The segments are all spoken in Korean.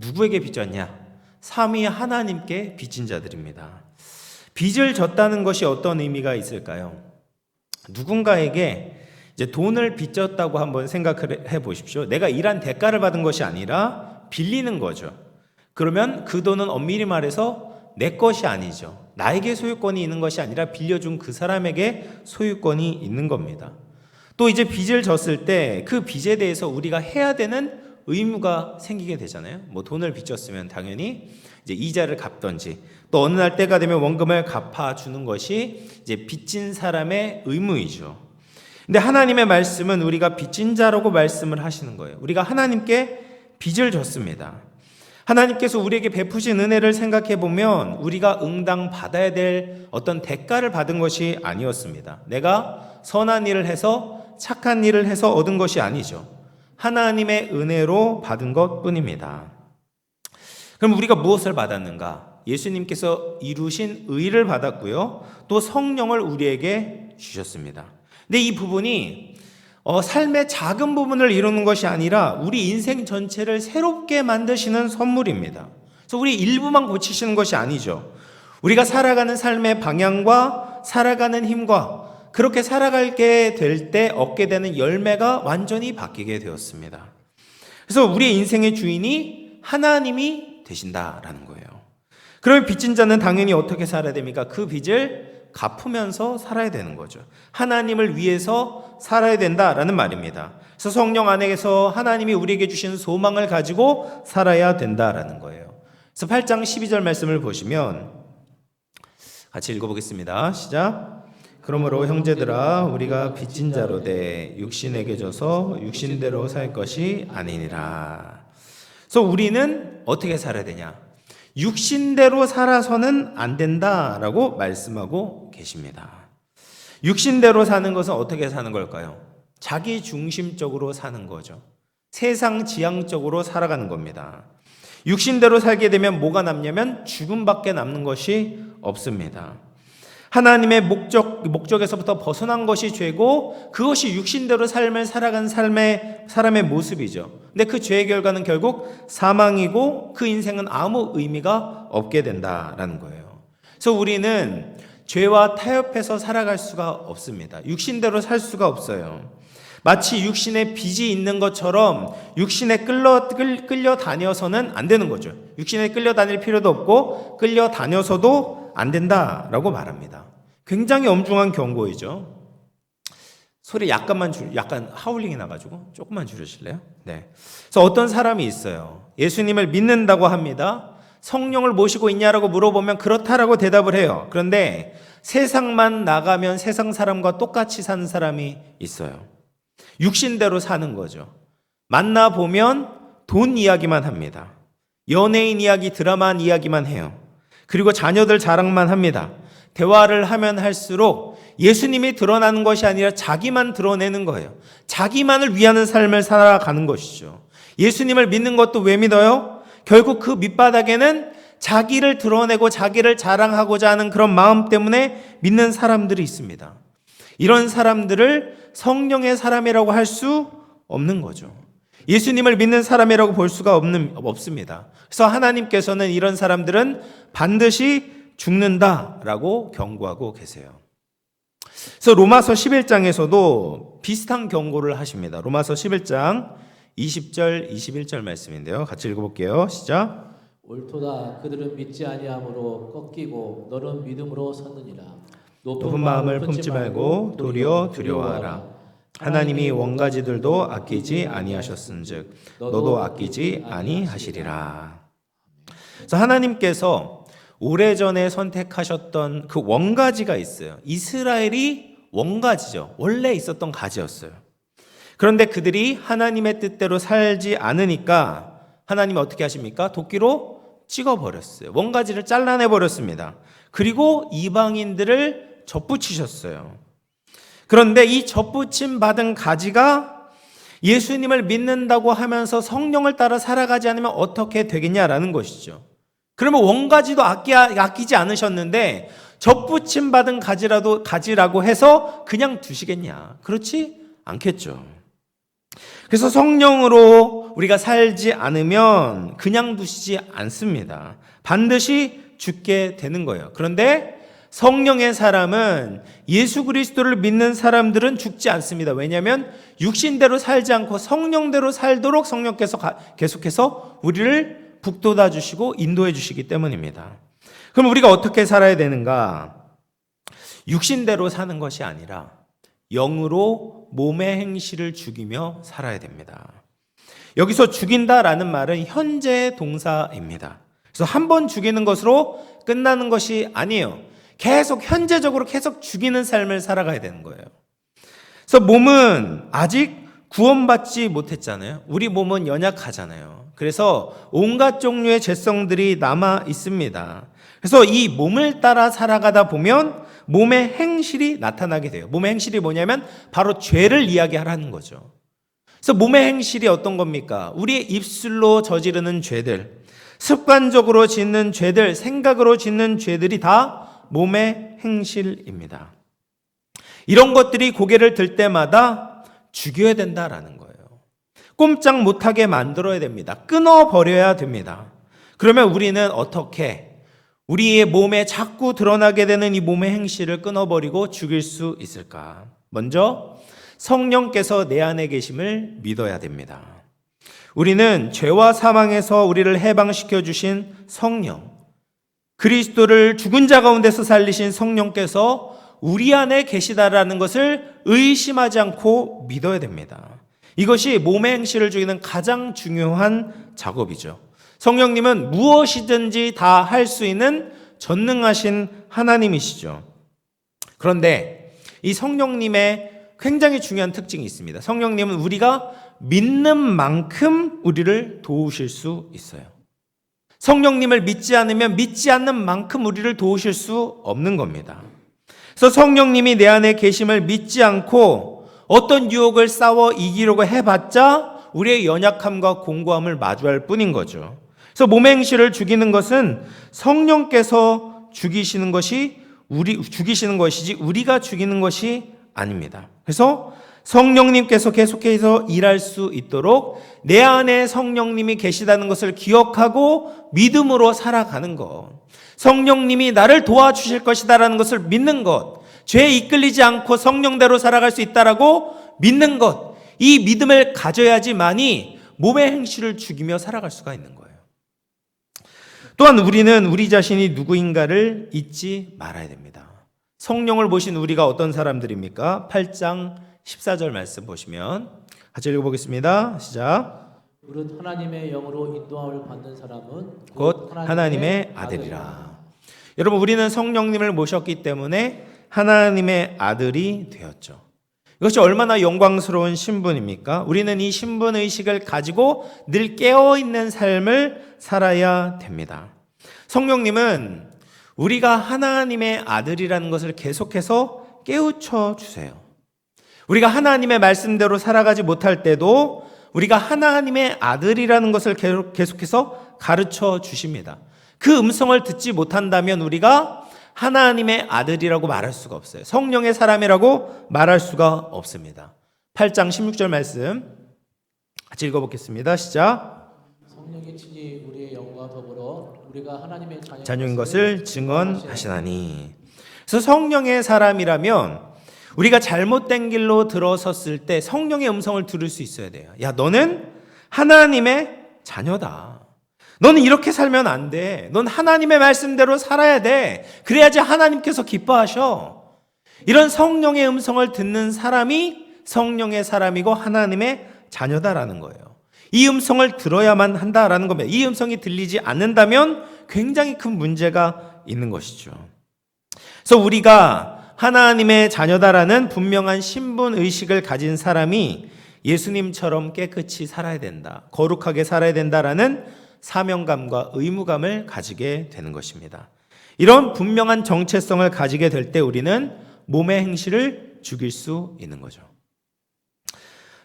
누구에게 빚졌냐? 삼위 하나님께 빚진 자들입니다. 빚을 졌다는 것이 어떤 의미가 있을까요? 누군가에게 이제 돈을 빚졌다고 한번 생각을 해 보십시오. 내가 일한 대가를 받은 것이 아니라 빌리는 거죠. 그러면 그 돈은 엄밀히 말해서 내 것이 아니죠. 나에게 소유권이 있는 것이 아니라 빌려준 그 사람에게 소유권이 있는 겁니다. 또 이제 빚을 졌을 때 그 빚에 대해서 우리가 해야 되는 의무가 생기게 되잖아요. 뭐 돈을 빚졌으면 당연히 이제 이자를 갚던지, 또 어느 날 때가 되면 원금을 갚아주는 것이 이제 빚진 사람의 의무이죠. 근데 하나님의 말씀은 우리가 빚진 자라고 말씀을 하시는 거예요. 우리가 하나님께 빚을 졌습니다. 하나님께서 우리에게 베푸신 은혜를 생각해 보면 우리가 응당 받아야 될 어떤 대가를 받은 것이 아니었습니다. 내가 선한 일을 해서 착한 일을 해서 얻은 것이 아니죠. 하나님의 은혜로 받은 것뿐입니다. 그럼 우리가 무엇을 받았는가? 예수님께서 이루신 의를 받았고요. 또 성령을 우리에게 주셨습니다. 근데 이 부분이 삶의 작은 부분을 이루는 것이 아니라 우리 인생 전체를 새롭게 만드시는 선물입니다. 그래서 우리 일부만 고치시는 것이 아니죠. 우리가 살아가는 삶의 방향과 살아가는 힘과 그렇게 살아가게 될 때 얻게 되는 열매가 완전히 바뀌게 되었습니다. 그래서 우리의 인생의 주인이 하나님이 되신다라는 거예요. 그러면 빚진 자는 당연히 어떻게 살아야 됩니까? 그 빚을 갚으면서 살아야 되는 거죠. 하나님을 위해서 살아야 된다라는 말입니다. 그래서 성령 안에서 하나님이 우리에게 주신 소망을 가지고 살아야 된다라는 거예요. 그래서 8장 12절 말씀을 보시면 같이 읽어보겠습니다. 시작. 그러므로 형제들아 우리가 빚진 자로 돼 육신에게 져서 육신대로 살 것이 아니니라. 그래서 우리는 어떻게 살아야 되냐? 육신대로 살아서는 안 된다라고 말씀하고 계십니다. 육신대로 사는 것은 어떻게 사는 걸까요? 자기 중심적으로 사는 거죠. 세상 지향적으로 살아가는 겁니다. 육신대로 살게 되면 뭐가 남냐면 죽음밖에 남는 것이 없습니다. 하나님의 목적에서부터 벗어난 것이 죄고 그것이 육신대로 삶을 살아간 사람의 모습이죠. 근데 그 죄의 결과는 결국 사망이고 그 인생은 아무 의미가 없게 된다라는 거예요. 그래서 우리는 죄와 타협해서 살아갈 수가 없습니다. 육신대로 살 수가 없어요. 마치 육신에 빚이 있는 것처럼 육신에 끌려다녀서는 안 되는 거죠. 육신에 끌려다닐 필요도 없고 끌려다녀서도 안 된다라고 말합니다. 굉장히 엄중한 경고이죠. 소리 약간 하울링이 나가지고 조금만 줄여실래요? 네. 그래서 어떤 사람이 있어요. 예수님을 믿는다고 합니다. 성령을 모시고 있냐라고 물어보면 그렇다라고 대답을 해요. 그런데 세상만 나가면 세상 사람과 똑같이 사는 사람이 있어요. 육신대로 사는 거죠. 만나보면 돈 이야기만 합니다. 연예인 이야기, 드라마 이야기만 해요. 그리고 자녀들 자랑만 합니다. 대화를 하면 할수록 예수님이 드러나는 것이 아니라 자기만 드러내는 거예요. 자기만을 위하는 삶을 살아가는 것이죠. 예수님을 믿는 것도 왜 믿어요? 결국 그 밑바닥에는 자기를 드러내고 자기를 자랑하고자 하는 그런 마음 때문에 믿는 사람들이 있습니다. 이런 사람들을 성령의 사람이라고 할 수 없는 거죠. 예수님을 믿는 사람이라고 볼 수가 없습니다. 그래서 하나님께서는 이런 사람들은 반드시 죽는다라고 경고하고 계세요. 그래서 로마서 11장에서도 비슷한 경고를 하십니다. 로마서 11장 20절, 21절 말씀인데요. 같이 읽어볼게요. 시작. 옳도다. 그들은 믿지 아니함으로 꺾이고 너는 믿음으로 섰느니라. 높은 마음을 품지 말고 도리어 두려워하라. 하나님이 원가지들도 아끼지 아니하셨은즉 너도 아끼지 아니하시리라. 그래서 하나님께서 오래전에 선택하셨던 그 원가지가 있어요. 이스라엘이 원가지죠. 원래 있었던 가지였어요. 그런데 그들이 하나님의 뜻대로 살지 않으니까 하나님이 어떻게 하십니까? 도끼로 찍어버렸어요. 원가지를 잘라내버렸습니다. 그리고 이방인들을 접붙이셨어요. 그런데 이 접붙임 받은 가지가 예수님을 믿는다고 하면서 성령을 따라 살아가지 않으면 어떻게 되겠냐라는 것이죠. 그러면 원가지도 아끼지 않으셨는데 접붙임 받은 가지라고 해서 그냥 두시겠냐? 그렇지 않겠죠. 그래서 성령으로 우리가 살지 않으면 그냥 두시지 않습니다. 반드시 죽게 되는 거예요. 그런데 성령의 사람은, 예수 그리스도를 믿는 사람들은 죽지 않습니다. 왜냐하면 육신대로 살지 않고 성령대로 살도록 성령께서 계속해서 우리를 북돋아 주시고 인도해 주시기 때문입니다. 그럼 우리가 어떻게 살아야 되는가? 육신대로 사는 것이 아니라 영으로 몸의 행실을 죽이며 살아야 됩니다. 여기서 죽인다라는 말은 현재 동사입니다. 그래서 한 번 죽이는 것으로 끝나는 것이 아니에요. 계속 현재적으로 계속 죽이는 삶을 살아가야 되는 거예요. 그래서 몸은 아직 구원받지 못했잖아요. 우리 몸은 연약하잖아요. 그래서 온갖 종류의 죄성들이 남아 있습니다. 그래서 이 몸을 따라 살아가다 보면 몸의 행실이 나타나게 돼요. 몸의 행실이 뭐냐면 바로 죄를 이야기하라는 거죠. 그래서 몸의 행실이 어떤 겁니까? 우리의 입술로 저지르는 죄들, 습관적으로 짓는 죄들, 생각으로 짓는 죄들이 다 몸의 행실입니다. 이런 것들이 고개를 들 때마다 죽여야 된다라는 거예요. 꼼짝 못하게 만들어야 됩니다. 끊어버려야 됩니다. 그러면 우리는 어떻게 우리의 몸에 자꾸 드러나게 되는 이 몸의 행실을 끊어버리고 죽일 수 있을까? 먼저 성령께서 내 안에 계심을 믿어야 됩니다. 우리는 죄와 사망에서 우리를 해방시켜 주신 성령, 그리스도를 죽은 자 가운데서 살리신 성령께서 우리 안에 계시다라는 것을 의심하지 않고 믿어야 됩니다. 이것이 몸의 행실을 죽이는 가장 중요한 작업이죠. 성령님은 무엇이든지 다 할 수 있는 전능하신 하나님이시죠. 그런데 이 성령님의 굉장히 중요한 특징이 있습니다. 성령님은 우리가 믿는 만큼 우리를 도우실 수 있어요. 성령님을 믿지 않으면 믿지 않는 만큼 우리를 도우실 수 없는 겁니다. 그래서 성령님이 내 안에 계심을 믿지 않고 어떤 유혹을 싸워 이기려고 해봤자 우리의 연약함과 공고함을 마주할 뿐인 거죠. 그래서 몸의 행실을 죽이는 것은 성령께서 죽이시는 것이지 우리가 죽이는 것이 아닙니다. 그래서 성령님께서 계속해서 일할 수 있도록 내 안에 성령님이 계시다는 것을 기억하고 믿음으로 살아가는 것, 성령님이 나를 도와주실 것이다라는 것을 믿는 것, 죄에 이끌리지 않고 성령대로 살아갈 수 있다라고 믿는 것, 이 믿음을 가져야지만이 몸의 행실을 죽이며 살아갈 수가 있는 거예요. 또한 우리는 우리 자신이 누구인가를 잊지 말아야 됩니다. 성령을 보신 우리가 어떤 사람들입니까? 8장 14절 말씀 보시면 같이 읽어보겠습니다. 시작. 무릇 하나님의 영으로 인도함을 받는 사람은 곧 하나님의 아들이라. 여러분, 우리는 성령님을 모셨기 때문에 하나님의 아들이 되었죠. 이것이 얼마나 영광스러운 신분입니까? 우리는 이 신분 의식을 가지고 늘 깨어있는 삶을 살아야 됩니다. 성령님은 우리가 하나님의 아들이라는 것을 계속해서 깨우쳐 주세요. 우리가 하나님의 말씀대로 살아가지 못할 때도 우리가 하나님의 아들이라는 것을 계속해서 가르쳐 주십니다. 그 음성을 듣지 못한다면 우리가 하나님의 아들이라고 말할 수가 없어요. 성령의 사람이라고 말할 수가 없습니다. 8장 16절 말씀 같이 읽어보겠습니다. 시작. 성령이 친히 우리의 영과 더불어 우리가 하나님의 자녀인 것을 증언하시나니. 그래서 성령의 사람이라면 우리가 잘못된 길로 들어섰을 때 성령의 음성을 들을 수 있어야 돼요. 야, 너는 하나님의 자녀다. 너는 이렇게 살면 안 돼. 넌 하나님의 말씀대로 살아야 돼. 그래야지 하나님께서 기뻐하셔. 이런 성령의 음성을 듣는 사람이 성령의 사람이고 하나님의 자녀다라는 거예요. 이 음성을 들어야만 한다라는 겁니다. 이 음성이 들리지 않는다면 굉장히 큰 문제가 있는 것이죠. 그래서 우리가 하나님의 자녀다라는 분명한 신분 의식을 가진 사람이 예수님처럼 깨끗이 살아야 된다, 거룩하게 살아야 된다라는 사명감과 의무감을 가지게 되는 것입니다. 이런 분명한 정체성을 가지게 될 때 우리는 몸의 행실을 죽일 수 있는 거죠.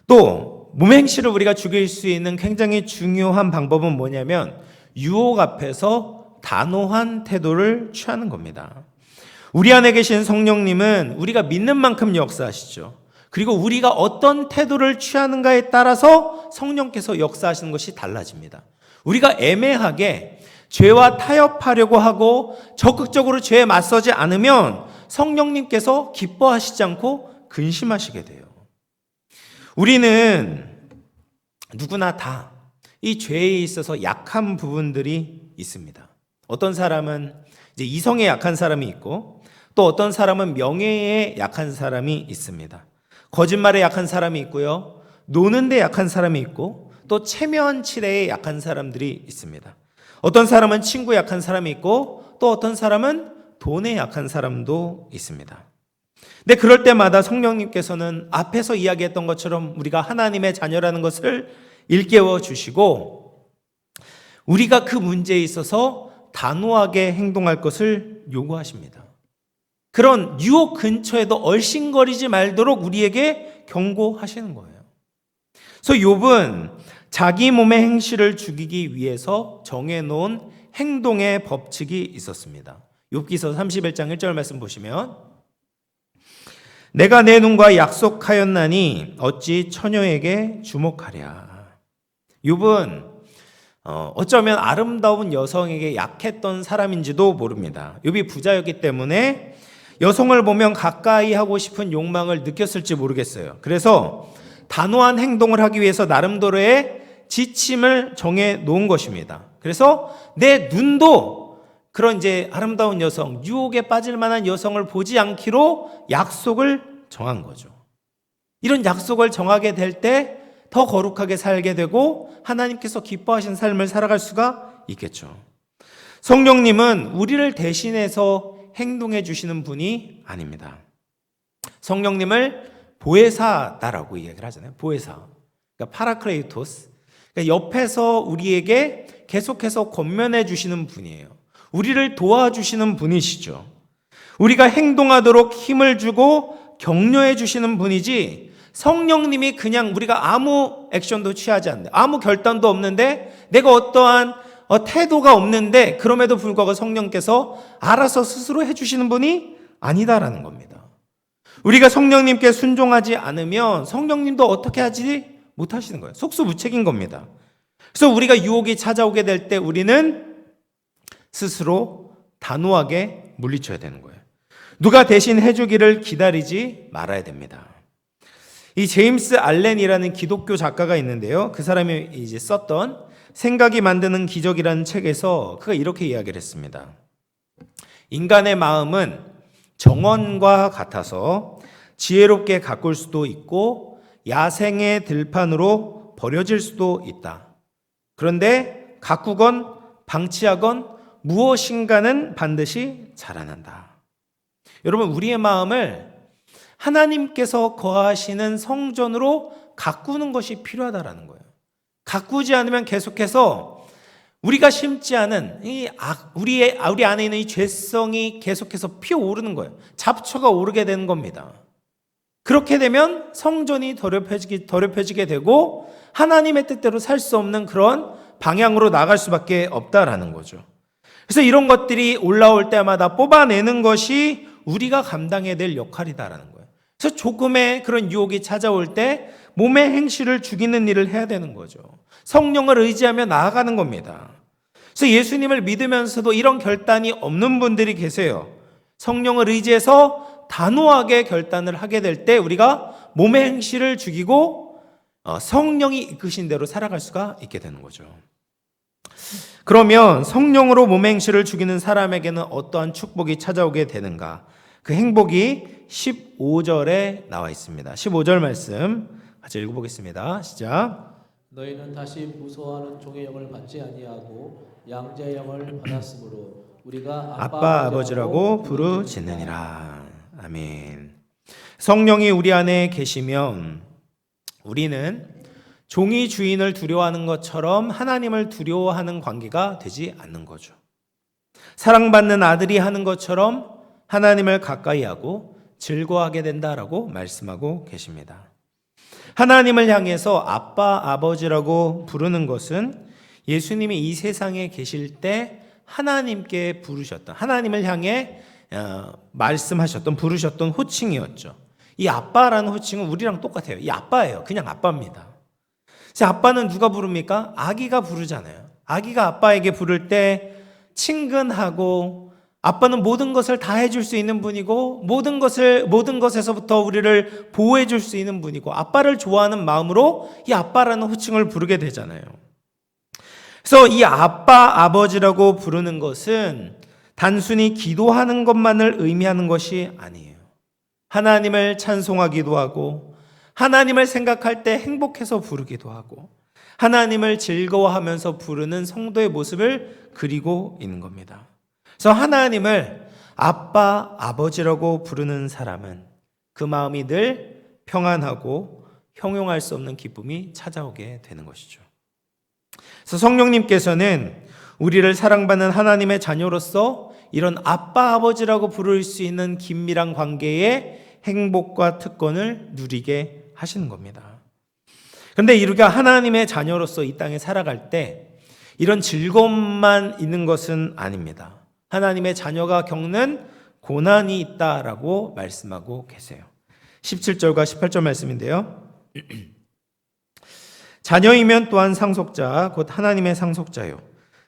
또 몸의 행실을 우리가 죽일 수 있는 굉장히 중요한 방법은 뭐냐면 유혹 앞에서 단호한 태도를 취하는 겁니다. 우리 안에 계신 성령님은 우리가 믿는 만큼 역사하시죠. 그리고 우리가 어떤 태도를 취하는가에 따라서 성령께서 역사하시는 것이 달라집니다. 우리가 애매하게 죄와 타협하려고 하고 적극적으로 죄에 맞서지 않으면 성령님께서 기뻐하시지 않고 근심하시게 돼요. 우리는 누구나 다 이 죄에 있어서 약한 부분들이 있습니다. 어떤 사람은 이제 이성에 약한 사람이 있고 또 어떤 사람은 명예에 약한 사람이 있습니다. 거짓말에 약한 사람이 있고요. 노는 데 약한 사람이 있고 또 체면 칠해에 약한 사람들이 있습니다. 어떤 사람은 친구에 약한 사람이 있고 또 어떤 사람은 돈에 약한 사람도 있습니다. 근데 그럴 때마다 성령님께서는 앞에서 이야기했던 것처럼 우리가 하나님의 자녀라는 것을 일깨워 주시고 우리가 그 문제에 있어서 단호하게 행동할 것을 요구하십니다. 그런 유혹 근처에도 얼씬거리지 말도록 우리에게 경고하시는 거예요. 그래서 욥은 자기 몸의 행실을 죽이기 위해서 정해놓은 행동의 법칙이 있었습니다. 욥기서 31장 1절 말씀 보시면 내가 내 눈과 약속하였나니 어찌 처녀에게 주목하랴. 욥은 어쩌면 아름다운 여성에게 약했던 사람인지도 모릅니다. 욥이 부자였기 때문에 여성을 보면 가까이 하고 싶은 욕망을 느꼈을지 모르겠어요. 그래서 단호한 행동을 하기 위해서 나름대로의 지침을 정해 놓은 것입니다. 그래서 내 눈도 그런 이제 아름다운 여성, 유혹에 빠질 만한 여성을 보지 않기로 약속을 정한 거죠. 이런 약속을 정하게 될 때 더 거룩하게 살게 되고 하나님께서 기뻐하신 삶을 살아갈 수가 있겠죠. 성령님은 우리를 대신해서 행동해 주시는 분이 아닙니다. 성령님을 보혜사다라고 얘기를 하잖아요. 보혜사. 그러니까 파라크레이토스. 그러니까 옆에서 우리에게 계속해서 권면해 주시는 분이에요. 우리를 도와주시는 분이시죠. 우리가 행동하도록 힘을 주고 격려해 주시는 분이지 성령님이 그냥 우리가 아무 액션도 취하지 않는데 아무 결단도 없는데 내가 어떠한 태도가 없는데 그럼에도 불구하고 성령께서 알아서 스스로 해주시는 분이 아니다라는 겁니다. 우리가 성령님께 순종하지 않으면 성령님도 어떻게 하지 못하시는 거예요. 속수무책인 겁니다. 그래서 우리가 유혹이 찾아오게 될 때 우리는 스스로 단호하게 물리쳐야 되는 거예요. 누가 대신 해주기를 기다리지 말아야 됩니다. 이 제임스 알렌이라는 기독교 작가가 있는데요. 그 사람이 이제 썼던 생각이 만드는 기적이라는 책에서 그가 이렇게 이야기를 했습니다. 인간의 마음은 정원과 같아서 지혜롭게 가꿀 수도 있고 야생의 들판으로 버려질 수도 있다. 그런데 가꾸건 방치하건 무엇인가는 반드시 자라난다. 여러분, 우리의 마음을 하나님께서 거하시는 성전으로 가꾸는 것이 필요하다라는 거예요. 가꾸지 않으면 계속해서 우리가 심지 않은 우리 안에 있는 이 죄성이 계속해서 피어오르는 거예요. 잡초가 오르게 되는 겁니다. 그렇게 되면 성전이 더럽혀지게 되고 하나님의 뜻대로 살 수 없는 그런 방향으로 나갈 수밖에 없다라는 거죠. 그래서 이런 것들이 올라올 때마다 뽑아내는 것이 우리가 감당해야 될 역할이다라는 거예요. 그래서 조금의 그런 유혹이 찾아올 때 몸의 행실을 죽이는 일을 해야 되는 거죠. 성령을 의지하며 나아가는 겁니다. 그래서 예수님을 믿으면서도 이런 결단이 없는 분들이 계세요. 성령을 의지해서 단호하게 결단을 하게 될 때 우리가 몸의 행실을 죽이고 성령이 이끄신 대로 살아갈 수가 있게 되는 거죠. 그러면 성령으로 몸의 행실을 죽이는 사람에게는 어떠한 축복이 찾아오게 되는가? 그 행복이 15절에 나와 있습니다. 15절 말씀 같이 읽어보겠습니다. 시작. 너희는 다시 무서워하는 종의 영을 받지 아니하고 양자의 영을 받았으므로 우리가 아빠 아버지라고 부르짖느니라. 아멘. 성령이 우리 안에 계시면 우리는 종이 주인을 두려워하는 것처럼 하나님을 두려워하는 관계가 되지 않는 거죠. 사랑받는 아들이 하는 것처럼 하나님을 가까이 하고 즐거워하게 된다라고 말씀하고 계십니다. 하나님을 향해서 아빠, 아버지라고 부르는 것은 예수님이 이 세상에 계실 때 하나님께 부르셨던, 하나님을 향해 말씀하셨던, 부르셨던 호칭이었죠. 이 아빠라는 호칭은 우리랑 똑같아요. 이 아빠예요. 그냥 아빠입니다. 그래서 아빠는 누가 부릅니까? 아기가 부르잖아요. 아기가 아빠에게 부를 때 친근하고, 아빠는 모든 것을 다 해줄 수 있는 분이고, 모든 것에서부터 우리를 보호해 줄 수 있는 분이고, 아빠를 좋아하는 마음으로 이 아빠라는 호칭을 부르게 되잖아요. 그래서 이 아빠, 아버지라고 부르는 것은 단순히 기도하는 것만을 의미하는 것이 아니에요. 하나님을 찬송하기도 하고, 하나님을 생각할 때 행복해서 부르기도 하고, 하나님을 즐거워하면서 부르는 성도의 모습을 그리고 있는 겁니다. 그래서 하나님을 아빠, 아버지라고 부르는 사람은 그 마음이 늘 평안하고 형용할 수 없는 기쁨이 찾아오게 되는 것이죠. 그래서 성령님께서는 우리를 사랑받는 하나님의 자녀로서 이런 아빠, 아버지라고 부를 수 있는 긴밀한 관계의 행복과 특권을 누리게 하시는 겁니다. 그런데 우리가 하나님의 자녀로서 이 땅에 살아갈 때 이런 즐거움만 있는 것은 아닙니다. 하나님의 자녀가 겪는 고난이 있다라고 말씀하고 계세요. 17절과 18절 말씀인데요. 자녀이면 또한 상속자, 곧 하나님의 상속자요.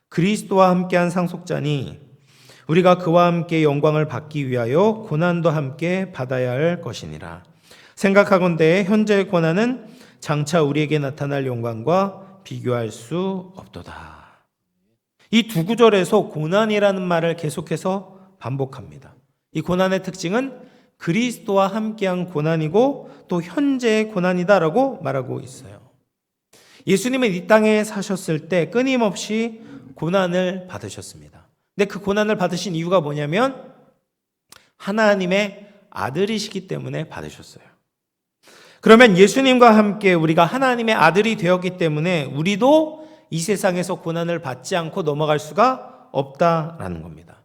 그리스도와 함께한 상속자니 우리가 그와 함께 영광을 받기 위하여 고난도 함께 받아야 할 것이니라. 생각하건대 현재의 고난은 장차 우리에게 나타날 영광과 비교할 수 없도다. 이 두 구절에서 고난이라는 말을 계속해서 반복합니다. 이 고난의 특징은 그리스도와 함께한 고난이고 또 현재의 고난이다라고 말하고 있어요. 예수님은 이 땅에 사셨을 때 끊임없이 고난을 받으셨습니다. 근데 그 고난을 받으신 이유가 뭐냐면 하나님의 아들이시기 때문에 받으셨어요. 그러면 예수님과 함께 우리가 하나님의 아들이 되었기 때문에 우리도 이 세상에서 고난을 받지 않고 넘어갈 수가 없다라는 겁니다.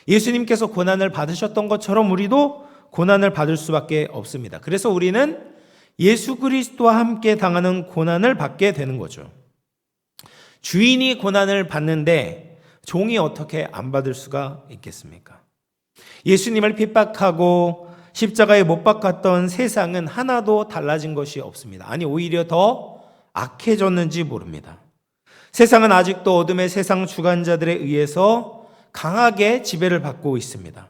예수님께서 고난을 받으셨던 것처럼 우리도 고난을 받을 수밖에 없습니다. 그래서 우리는 예수 그리스도와 함께 당하는 고난을 받게 되는 거죠. 주인이 고난을 받는데 종이 어떻게 안 받을 수가 있겠습니까? 예수님을 핍박하고 십자가에 못 박았던 세상은 하나도 달라진 것이 없습니다. 아니, 오히려 더 악해졌는지 모릅니다. 세상은 아직도 어둠의 세상 주관자들에 의해서 강하게 지배를 받고 있습니다.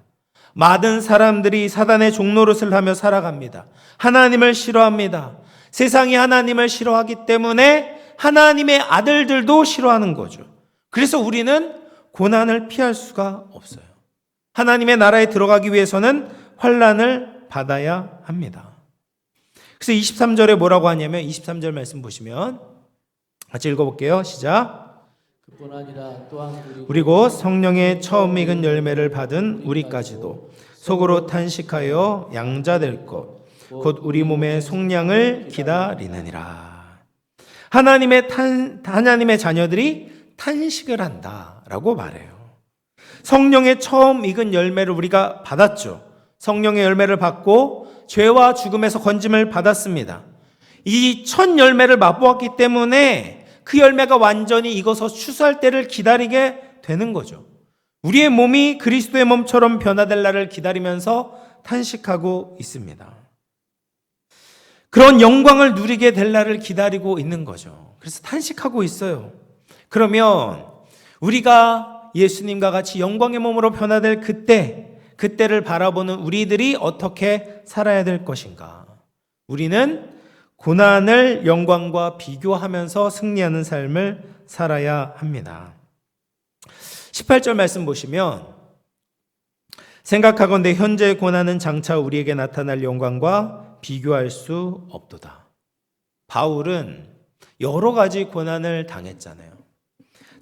많은 사람들이 사단의 종노릇을 하며 살아갑니다. 하나님을 싫어합니다. 세상이 하나님을 싫어하기 때문에 하나님의 아들들도 싫어하는 거죠. 그래서 우리는 고난을 피할 수가 없어요. 하나님의 나라에 들어가기 위해서는 환난을 받아야 합니다. 그래서 23절에 뭐라고 하냐면 23절 말씀 보시면 같이 읽어볼게요. 시작. 그뿐 아니라 또한 그리고 성령의 처음 익은 열매를 받은 우리까지도 속으로 탄식하여 양자될 것 곧 우리 몸의 속량을 기다리느니라. 하나님의 자녀들이 탄식을 한다라고 말해요. 성령의 처음 익은 열매를 우리가 받았죠. 성령의 열매를 받고 죄와 죽음에서 건짐을 받았습니다. 이 첫 열매를 맛보았기 때문에 그 열매가 완전히 익어서 추수할 때를 기다리게 되는 거죠. 우리의 몸이 그리스도의 몸처럼 변화될 날을 기다리면서 탄식하고 있습니다. 그런 영광을 누리게 될 날을 기다리고 있는 거죠. 그래서 탄식하고 있어요. 그러면 우리가 예수님과 같이 영광의 몸으로 변화될 그때를 바라보는 우리들이 어떻게 살아야 될 것인가? 우리는 고난을 영광과 비교하면서 승리하는 삶을 살아야 합니다. 18절 말씀 보시면 생각하건대 현재의 고난은 장차 우리에게 나타날 영광과 비교할 수 없도다. 바울은 여러 가지 고난을 당했잖아요.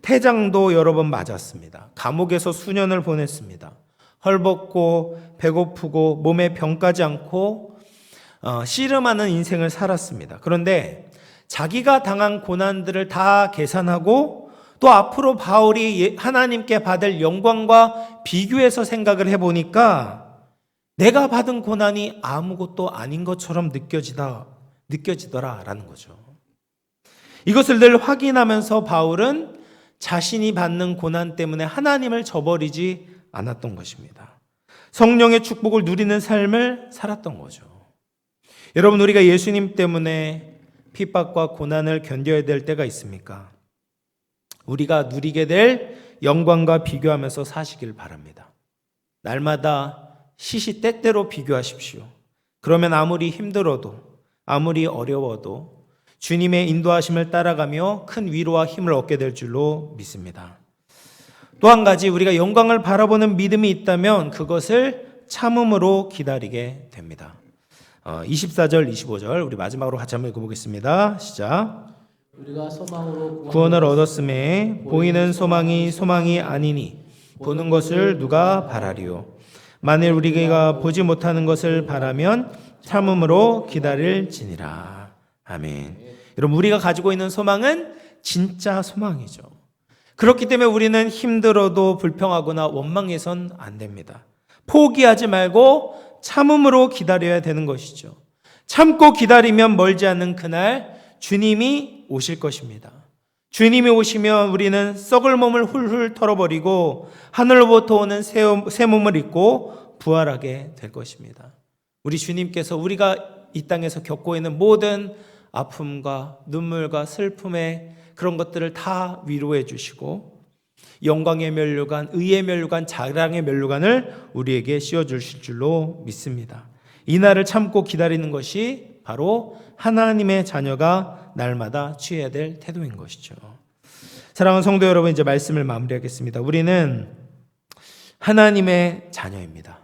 태장도 여러 번 맞았습니다. 감옥에서 수년을 보냈습니다. 헐벗고 배고프고 몸에 병까지 않고 씨름하는 인생을 살았습니다. 그런데 자기가 당한 고난들을 다 계산하고 또 앞으로 바울이 하나님께 받을 영광과 비교해서 생각을 해보니까 내가 받은 고난이 아무것도 아닌 것처럼 느껴지더라라는 거죠. 이것을 늘 확인하면서 바울은 자신이 받는 고난 때문에 하나님을 저버리지 않았던 것입니다. 성령의 축복을 누리는 삶을 살았던 거죠. 여러분, 우리가 예수님 때문에 핍박과 고난을 견뎌야 될 때가 있습니까? 우리가 누리게 될 영광과 비교하면서 사시길 바랍니다. 날마다 시시때때로 비교하십시오. 그러면 아무리 힘들어도, 아무리 어려워도 주님의 인도하심을 따라가며 큰 위로와 힘을 얻게 될 줄로 믿습니다. 또 한 가지, 우리가 영광을 바라보는 믿음이 있다면 그것을 참음으로 기다리게 됩니다. 24절, 25절 우리 마지막으로 같이 한번 읽어보겠습니다. 시작. 우리가 소망으로 구원을 얻었음에 보이는 소망이 아니니 보는 것을 누가 바라리요. 만일 우리가 보지 못하는 것을 바라면 참음으로 기다릴지니라. 아멘. 여러분, 우리가 가지고 있는 소망은 진짜 소망이죠. 그렇기 때문에 우리는 힘들어도 불평하거나 원망해선 안 됩니다. 포기하지 말고 참음으로 기다려야 되는 것이죠. 참고 기다리면 멀지 않는 그날 주님이 오실 것입니다. 주님이 오시면 우리는 썩을 몸을 훌훌 털어버리고 하늘로부터 오는 새 몸을 입고 부활하게 될 것입니다. 우리 주님께서 우리가 이 땅에서 겪고 있는 모든 아픔과 눈물과 슬픔의 그런 것들을 다 위로해 주시고 영광의 면류관, 의의 면류관, 자랑의 면류관을 우리에게 씌워주실 줄로 믿습니다. 이 날을 참고 기다리는 것이 바로 하나님의 자녀가 날마다 취해야 될 태도인 것이죠. 사랑하는 성도 여러분, 이제 말씀을 마무리하겠습니다. 우리는 하나님의 자녀입니다.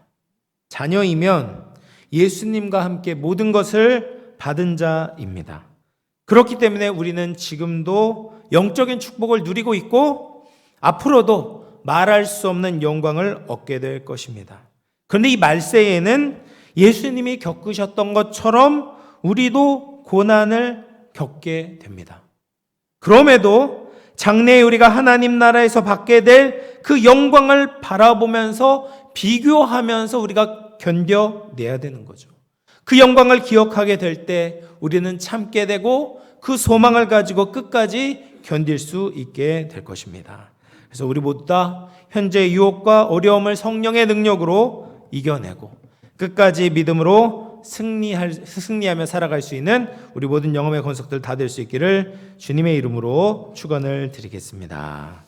자녀이면 예수님과 함께 모든 것을 받은 자입니다. 그렇기 때문에 우리는 지금도 영적인 축복을 누리고 있고 앞으로도 말할 수 없는 영광을 얻게 될 것입니다. 그런데 이 말세에는 예수님이 겪으셨던 것처럼 우리도 고난을 겪게 됩니다. 그럼에도 장래에 우리가 하나님 나라에서 받게 될 그 영광을 바라보면서 비교하면서 우리가 견뎌내야 되는 거죠. 그 영광을 기억하게 될 때 우리는 참게 되고 그 소망을 가지고 끝까지 견딜 수 있게 될 것입니다. 그래서 우리 모두 다 현재의 유혹과 어려움을 성령의 능력으로 이겨내고 끝까지 믿음으로 승리하며 살아갈 수 있는 우리 모든 영혼의 권속들 다 될 수 있기를 주님의 이름으로 축원을 드리겠습니다.